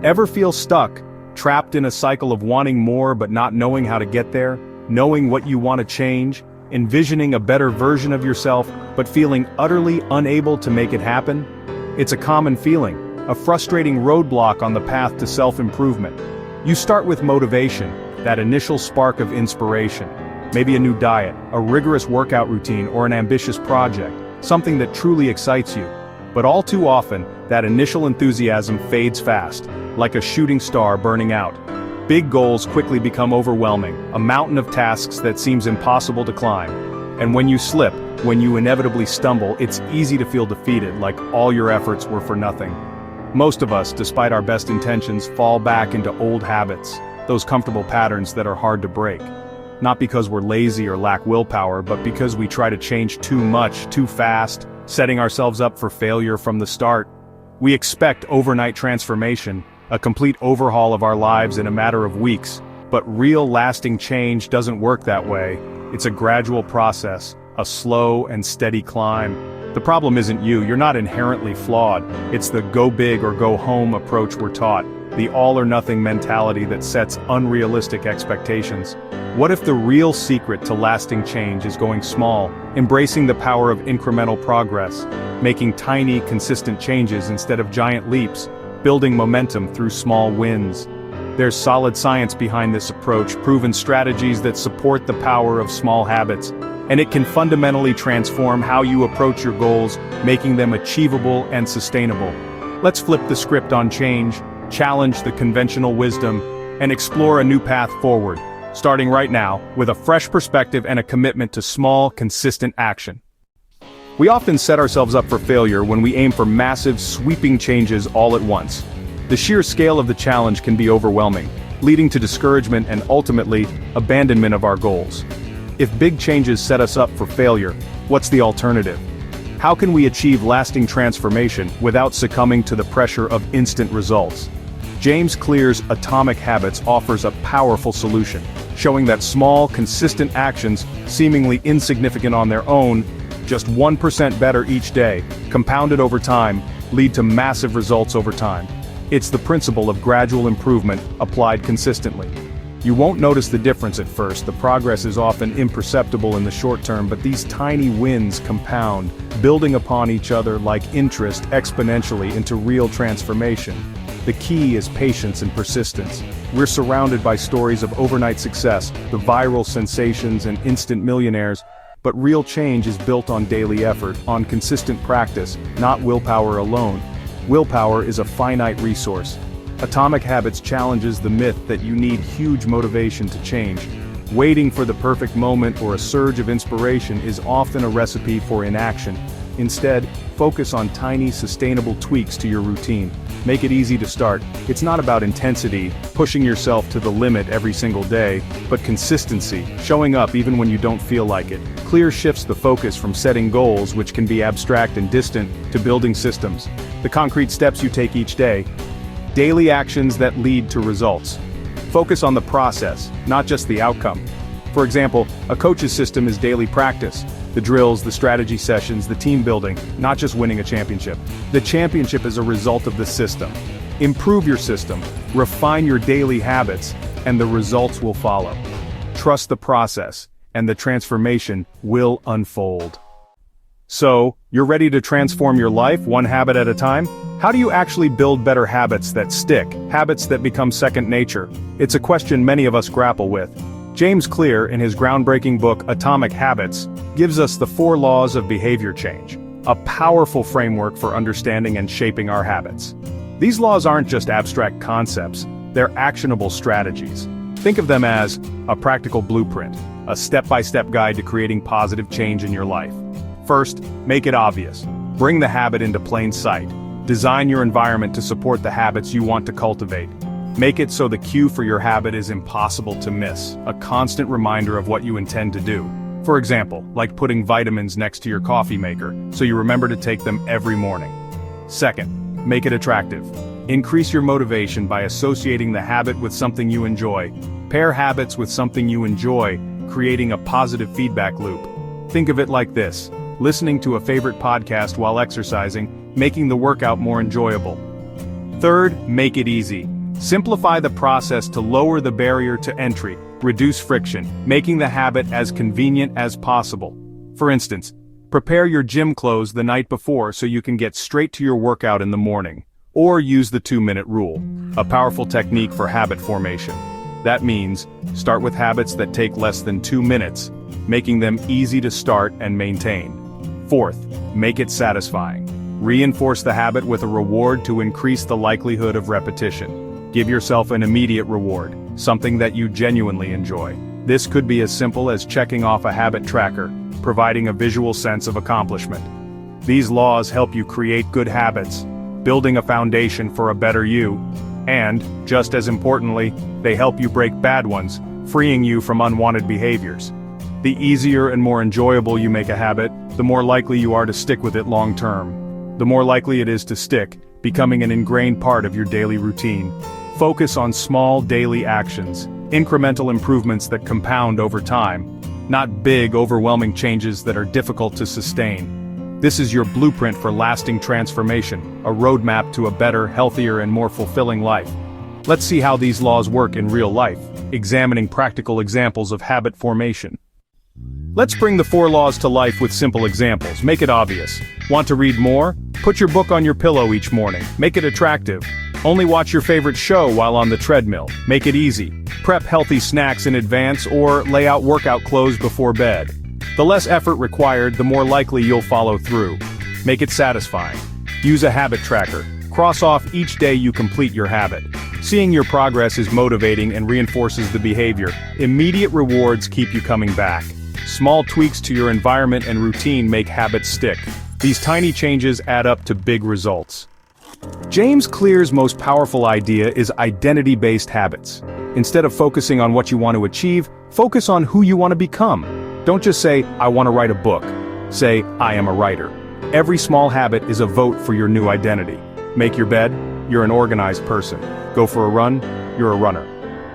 Ever feel stuck, trapped in a cycle of wanting more but not knowing how to get there, knowing what you want to change, envisioning a better version of yourself, but feeling utterly unable to make it happen? It's a common feeling, a frustrating roadblock on the path to self-improvement. You start with motivation, that initial spark of inspiration. Maybe a new diet, a rigorous workout routine, or an ambitious project, something that truly excites you. But all too often, that initial enthusiasm fades fast, like a shooting star burning out. Big goals quickly become overwhelming, a mountain of tasks that seems impossible to climb. And when you slip, when you inevitably stumble, it's easy to feel defeated, like all your efforts were for nothing. Most of us, despite our best intentions, fall back into old habits, those comfortable patterns that are hard to break. Not because we're lazy or lack willpower, but because we try to change too much, too fast, setting ourselves up for failure from the start. We expect overnight transformation, a complete overhaul of our lives in a matter of weeks, but real lasting change doesn't work that way. It's a gradual process, a slow and steady climb. The problem isn't you, you're not inherently flawed. It's the go big or go home approach we're taught, the all or nothing mentality that sets unrealistic expectations. What if the real secret to lasting change is going small, embracing the power of incremental progress, making tiny, consistent changes instead of giant leaps, building momentum through small wins? There's solid science behind this approach, proven strategies that support the power of small habits, and it can fundamentally transform how you approach your goals, making them achievable and sustainable. Let's flip the script on change, challenge the conventional wisdom, and explore a new path forward, starting right now, with a fresh perspective and a commitment to small, consistent action. We often set ourselves up for failure when we aim for massive, sweeping changes all at once. The sheer scale of the challenge can be overwhelming, leading to discouragement and ultimately, abandonment of our goals. If big changes set us up for failure, what's the alternative? How can we achieve lasting transformation without succumbing to the pressure of instant results? James Clear's Atomic Habits offers a powerful solution, showing that small, consistent actions, seemingly insignificant on their own, just 1% better each day, compounded over time, lead to massive results over time. It's the principle of gradual improvement applied consistently. You won't notice the difference at first, the progress is often imperceptible in the short term, but these tiny wins compound, building upon each other like interest exponentially into real transformation. The key is patience and persistence. We're surrounded by stories of overnight success, the viral sensations and instant millionaires, but real change is built on daily effort, on consistent practice, not willpower alone. Willpower is a finite resource. Atomic Habits challenges the myth that you need huge motivation to change. Waiting for the perfect moment or a surge of inspiration is often a recipe for inaction. Instead, focus on tiny, sustainable tweaks to your routine. Make it easy to start. It's not about intensity, pushing yourself to the limit every single day, but consistency, showing up even when you don't feel like it. Clear shifts the focus from setting goals, which can be abstract and distant, to building systems. The concrete steps you take each day. Daily actions that lead to results. Focus on the process, not just the outcome. For example, a coach's system is daily practice. The drills, the strategy sessions, the team building, not just winning a championship. The championship is a result of the system. Improve your system, refine your daily habits, and the results will follow. Trust the process, and the transformation will unfold. So, you're ready to transform your life one habit at a time? How do you actually build better habits that stick, habits that become second nature? It's a question many of us grapple with. James Clear, in his groundbreaking book Atomic Habits, gives us the 4 laws of behavior change, a powerful framework for understanding and shaping our habits. These laws aren't just abstract concepts, they're actionable strategies. Think of them as a practical blueprint, a step-by-step guide to creating positive change in your life. First, make it obvious. Bring the habit into plain sight. Design your environment to support the habits you want to cultivate. Make it so the cue for your habit is impossible to miss, a constant reminder of what you intend to do. For example, like putting vitamins next to your coffee maker, so you remember to take them every morning. Second, make it attractive. Increase your motivation by associating the habit with something you enjoy. Pair habits with something you enjoy, creating a positive feedback loop. Think of it like this: listening to a favorite podcast while exercising, making the workout more enjoyable. Third, make it easy. Simplify the process to lower the barrier to entry, reduce friction, making the habit as convenient as possible. For instance, prepare your gym clothes the night before so you can get straight to your workout in the morning. Or use the 2-minute rule, a powerful technique for habit formation. That means, start with habits that take less than 2 minutes, making them easy to start and maintain. Fourth, make it satisfying. Reinforce the habit with a reward to increase the likelihood of repetition. Give yourself an immediate reward, something that you genuinely enjoy. This could be as simple as checking off a habit tracker, providing a visual sense of accomplishment. These laws help you create good habits, building a foundation for a better you, and, just as importantly, they help you break bad ones, freeing you from unwanted behaviors. The easier and more enjoyable you make a habit, the more likely you are to stick with it long term. The more likely it is to stick, becoming an ingrained part of your daily routine. Focus on small daily actions, incremental improvements that compound over time, not big, overwhelming changes that are difficult to sustain. This is your blueprint for lasting transformation, a roadmap to a better, healthier, and more fulfilling life. Let's see how these laws work in real life, examining practical examples of habit formation. Let's bring the 4 laws to life with simple examples. Make it obvious. Want to read more? Put your book on your pillow each morning. Make it attractive. Only watch your favorite show while on the treadmill. Make it easy. Prep healthy snacks in advance or lay out workout clothes before bed. The less effort required, the more likely you'll follow through. Make it satisfying. Use a habit tracker. Cross off each day you complete your habit. Seeing your progress is motivating and reinforces the behavior. Immediate rewards keep you coming back. Small tweaks to your environment and routine make habits stick. These tiny changes add up to big results. James Clear's most powerful idea is identity-based habits. Instead of focusing on what you want to achieve, focus on who you want to become. Don't just say, I want to write a book. Say, I am a writer. Every small habit is a vote for your new identity. Make your bed, you're an organized person. Go for a run, you're a runner.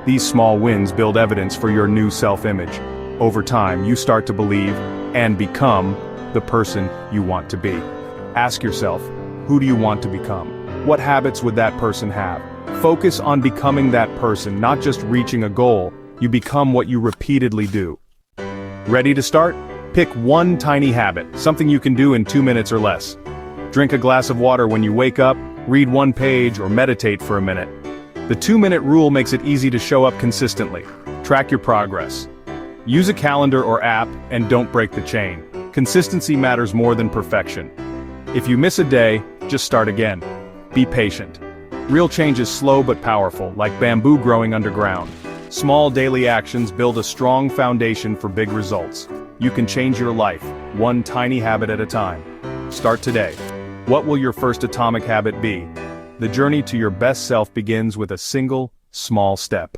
These small wins build evidence for your new self-image. Over time, you start to believe and become the person you want to be. Ask yourself, who do you want to become? What habits would that person have? Focus on becoming that person, not just reaching a goal. You become what you repeatedly do. Ready to start? Pick one tiny habit, something you can do in 2 minutes or less. Drink a glass of water when you wake up, read 1 page, or meditate for a minute. The 2-minute rule makes it easy to show up consistently. Track your progress. Use a calendar or app, and don't break the chain. Consistency matters more than perfection. If you miss a day, just start again. Be patient. Real change is slow but powerful, like bamboo growing underground. Small daily actions build a strong foundation for big results. You can change your life, one tiny habit at a time. Start today. What will your first atomic habit be? The journey to your best self begins with a single, small step.